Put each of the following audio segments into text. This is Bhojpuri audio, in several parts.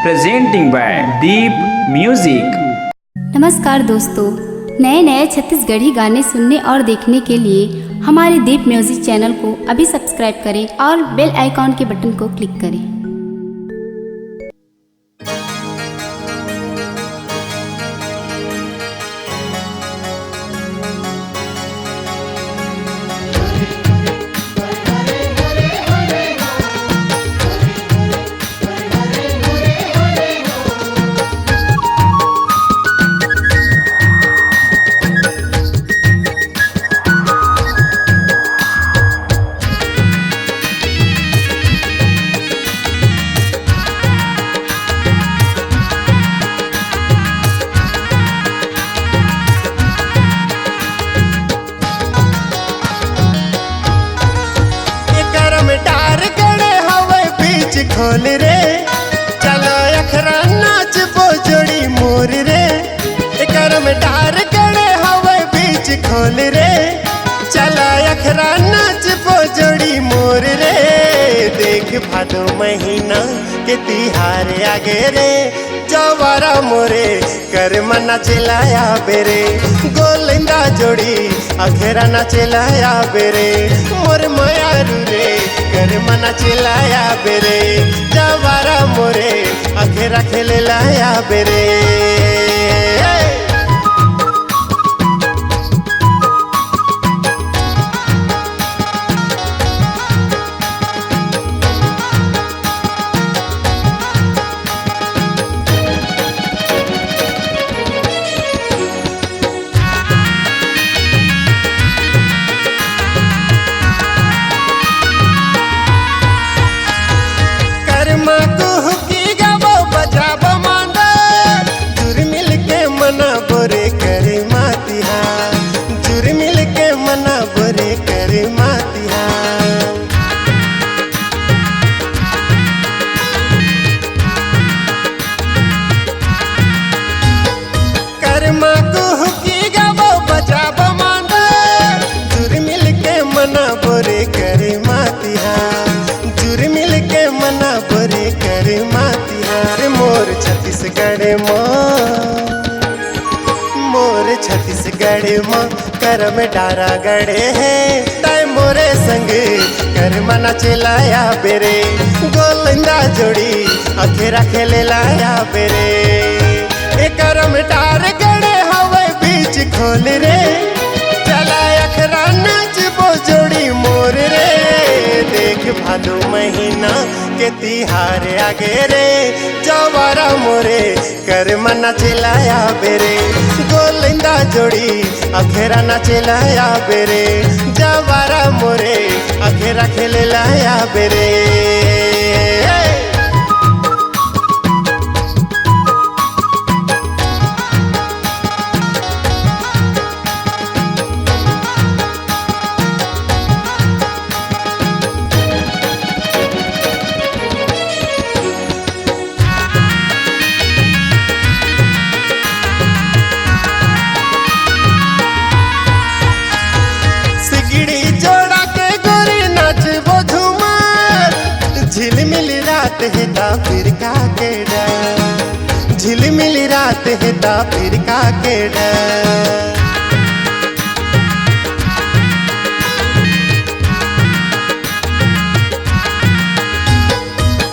presenting by Deep Music। नमस्कार दोस्तों, नए नए छत्तीसगढ़ी गाने सुनने और देखने के लिए हमारे दीप म्यूजिक चैनल को अभी सब्सक्राइब करें और बेल आइकॉन के बटन को क्लिक करें। खोल रे चलो अखरा नाच जोड़ी मोर रे करम डार गड़े हवे बीच खोल रे चलो अखरा नाच जोड़ी मोर रे देख भादो महीना के तिहार आगे रे जवारा मोरे कर मना चिलाया बेरे गोलिंदा जोड़ी अखरा ना चिलाया बेरे मोर मायारू रे कर मना चिलाया बेरे जवारा मोरे अखेरा खेले लाया बेरे। मोर छत्तीसगढ़ माँ करम डारा गड़े है ताय मोरे संग कर मना चिलाया बेरे गोलिंदा जोड़ी अखेरा खेले लाया बेरे करम डार गड़े हवे बीच खोल रे चला अखरा नाच जोड़ी मोर रे देख भादो महीना के तिहार आगे रे जवारा मोरे कर मना चिलाया बेरे गोलिंदा जोड़ी अखेरा ना चिलाया बेरे जवारा मोरे अखेरा खेले लाया बेरे। हिता फिर का के डर झिलमिल रात हिता फिर का के डर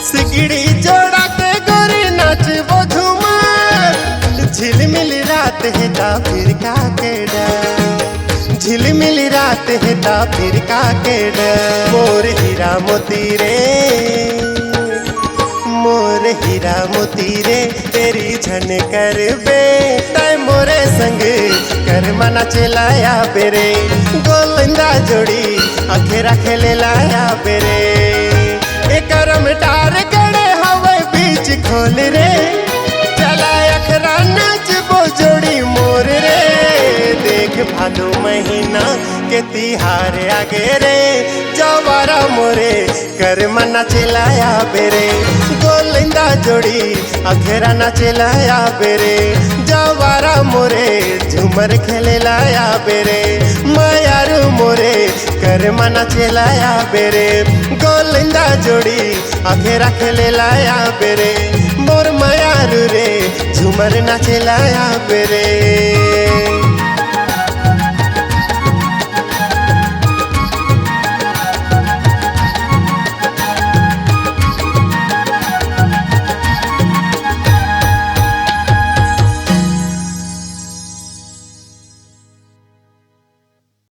सिगड़ी जोड़ा के गोरी नाच वो झूमर झिलमिल रात हिता फिर का के डर झिलमिल रात हिता फिर का के डर मोर हीरा मोती रे मोर हीरा मोती रे तेरी झन कर बे ताय मोरे संग कर मना चिलाया बेरे गोलिंदा जोड़ी अखेरा खेले लाया बेरे करम डार गड़े हवे बीच खोल रे चला अखरा नाच जोड़ी मोर रे देख भादो महीना के तिहार आगे रे जवारा मोरे कर मना चिलाया बेरे गोलिंदा जोड़ी अखेरा ना चिलाया बेरे जवारा मोरे झूमर खेले लाया बेरे मायारू मोरे कर मना चिलाया बेरे गोलिंदा जोड़ी अखेरा खेले लाया बेरे मोर झूमर नाचेला यहाँ पे रे।